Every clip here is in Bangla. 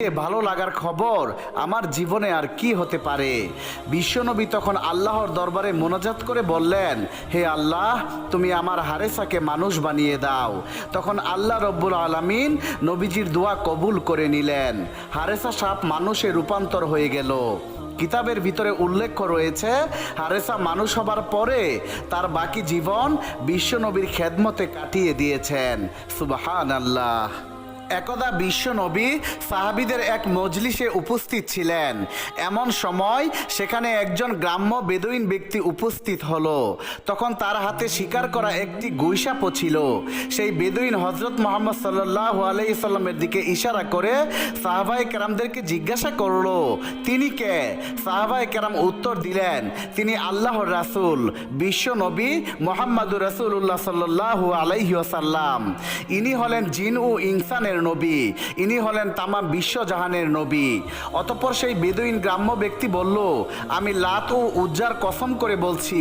ভালো লাগার খবর আমার জীবনে আর কি হতে পারে। বিশ্বনবী তখন আল্লাহর দরবারে মোনাজাত করে বললেন, হে আল্লাহ, তুমি আমার হারেসাকে মানুষ বানিয়ে দাও। তখন আল্লাহ রব্বুল আলামিন নবীজির দোয়া কবুল করে নিলেন। হারেসা সাপ মানুষে রূপান্তর হয়ে গেল। কিতাবের ভিতরে উল্লেখ রয়েছে, হারেসা মানুষ হবার পরে তার বাকি জীবন বিশ্বনবীর খেদমতে কাটিয়ে দিয়েছেন। সুবহানাল্লাহ। একদা বিশ্বনবী সাহাবীদের এক মজলিসে উপস্থিত ছিলেন। এমন সময় সেখানে একজন গ্রাম্য বেদুইন ব্যক্তি উপস্থিত হলো। তখন তার হাতে শিকার করা একটি গুইসাপও ছিল। সেই বেদুইন হযরত মুহাম্মদ সাল্লাল্লাহু আলাইহি সাল্লামের দিকে ইশারা করে সাহাবায়ে কেরামদেরকে জিজ্ঞাসা করলো, তিনি কে? সাহাবায়ে কেরাম উত্তর দিলেন, তিনি আল্লাহর রাসূল বিশ্বনবী মুহাম্মদুর রাসূলুল্লাহ সাল্লাল্লাহু আলাইহি ওয়াসাল্লাম। ইনি হলেন জিন ও ইনসানের নবী, ইনি হলেন তামাম বিশ্বজাহানের নবী। অতঃপর সেই বেদুইন গ্রাম্য ব্যক্তি বলল, আমি লাত ও উজ্জার কসম করে বলছি,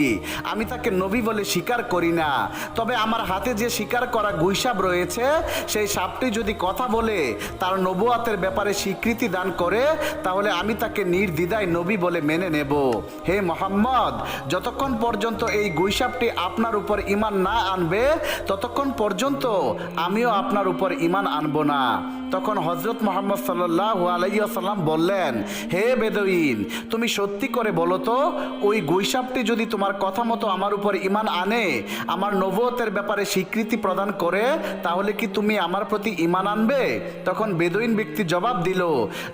আমি তাকে নবী বলে স্বীকার করি না। তবে আমার হাতে যে শিকার করা গুইসাপ রয়েছে, সেই সাপটি যদি কথা বলে তার নবুয়াতের ব্যাপারে স্বীকৃতি দান করে, তাহলে আমি তাকে নির্দ্বিধায় নবী বলে মেনে নেব। হে মুহাম্মদ, যতক্ষণ পর্যন্ত এই গুইসাপটি আপনার উপর ঈমান না আনবে, ততক্ষণ পর্যন্ত আমিও আপনার উপর ঈমান আনব না। তখন হযরত মুহাম্মদ সাল্লাল্লাহু আলাইহি ওয়াসাল্লাম বললেন, হে বেদুইন, তুমি সত্যি করে বলো তো, ওই গুইসাপটি যদি তোমার কথা মতো আমার উপর ঈমান আনে, আমার নবুয়তের ব্যাপারে স্বীকৃতি প্রদান করে, তাহলে কি তুমি আমার প্রতি ঈমান আনবে? তখন বেদুইন ব্যক্তি জবাব দিল,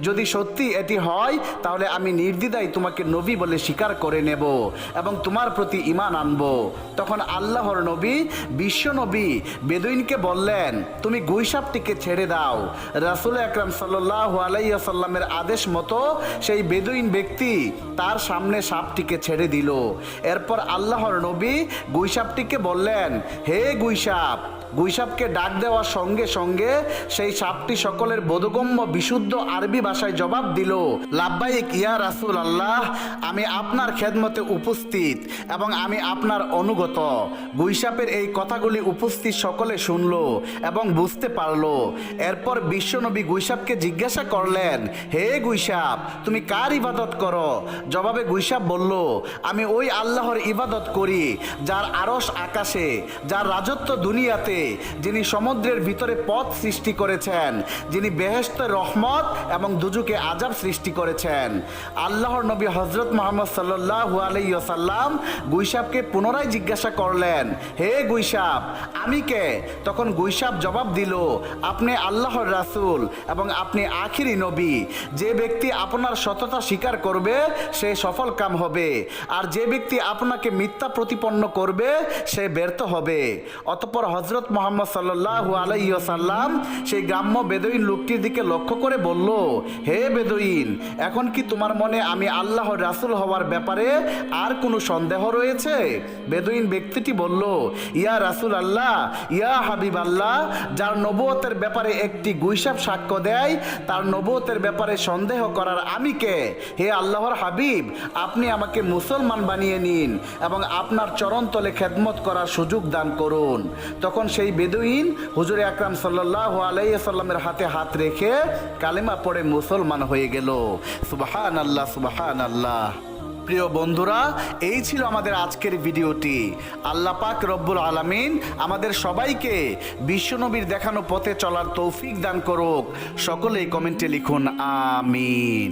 যদি সত্যি এটি হয়, তাহলে আমি নির্দ্বিধায় তোমাকে নবী বলে স্বীকার করে নেব এবং তোমার প্রতি ঈমান আনব। তখন আল্লাহর নবী বিশ্বনবী বেদুইনকে বললেন, তুমি গুইসাপটিকে ছেড়ে দাও। রাসূল আকরাম সাল্লাল্লাহু আলাইহি ওয়াসাল্লামের আদেশ মতো সেই বেদুইন ব্যক্তি তার সামনে সাপটিকে ছেড়ে দিল। এরপর আল্লাহর নবী গুইসাপটিকে বললেন, হে গুইসাপ। গুইসাপকে ডাক দেওয়ার সঙ্গে সঙ্গে সেই সাপটি সকলের বোধগম্য বিশুদ্ধ আরবি ভাষায় জবাব দিল, লাব্বাইক ইয়া রাসূল আল্লাহ, আমি আপনার খেদমতে উপস্থিত এবং আমি আপনার অনুগত। গুইসাপের এই কথাগুলি উপস্থিত সকলে শুনল এবং বুঝতে পারল। এরপর বিশ্বনবী গুইসাপকে জিজ্ঞাসা করলেন, হে গুইসাপ, তুমি কার ইবাদত করো? জবাবে গুইসাপ বলল, আমি ওই আল্লাহর ইবাদত করি যার আরশ আকাশে, যার রাজত্ব দুনিয়াতে, যিনি সমুদ্রের ভিতরে পথ সৃষ্টি করেছেন, যিনি বেহেশতে রহমত এবং দুজুকে আযাব সৃষ্টি করেছেন। আল্লাহর নবী হযরত মুহাম্মদ সাল্লাল্লাহু আলাইহি ওয়াসাল্লাম গুইসাপকে পুনরায় জিজ্ঞাসা করলেন, হে গুইসাপ, আমি কে? তখন গুইসাপ জবাব দিল, আপনি আল্লাহর রাসূল এবং আপনি আখিরি নবী। যে ব্যক্তি আপনার সততা স্বীকার করবে সে সফল কাম হবে, আর যে ব্যক্তি আপনাকে মিথ্যা প্রতিপন্ন করবে সে ব্যর্থ হবে। অতঃপর হযরত মুহাম্মদ সাল্লাল্লাহু আলাইহি ওয়াসাল্লাম সেই গ্রাম্য বেদুইন লোকটির দিকে লক্ষ্য করে বলল, হে বেদুইন, এখন কি তোমার মনে আমি আল্লাহর রাসূল হওয়ার ব্যাপারে আর কোনো সন্দেহ রয়েছে? বেদুইন ব্যক্তিটি বলল, ইয়া রাসূল আল্লাহ, ইয়া হাবিব আল্লাহ, যার নবুয়তের ব্যাপারে একটি গুইসাপ সাক্ষ্য দেয়, তার নবুয়তের ব্যাপারে সন্দেহ করার আমি কে? হে আল্লাহর হাবিব, আপনি আমাকে মুসলমান বানিয়ে নিন এবং আপনার চরণতলে খেদমত করার সুযোগ দান করুন। তখন সেই বেদুইন হুজুর আকরাম সাল্লাল্লাহু আলাইহি ওয়াসাল্লামের হাতে হাত রেখে কালেমা পড়ে মুসলমান হয়ে গেল। সুবহানাল্লাহ, সুবহানাল্লাহ। প্রিয় বন্ধুরা, এই ছিল আমাদের আজকের ভিডিওটি। আল্লাহ পাক রব্বুল আলামিন আমাদের সবাইকে বিশ্বনবীর দেখানো পথে চলার তৌফিক দান করুক। সকলেই কমেন্টে লিখুন আমিন।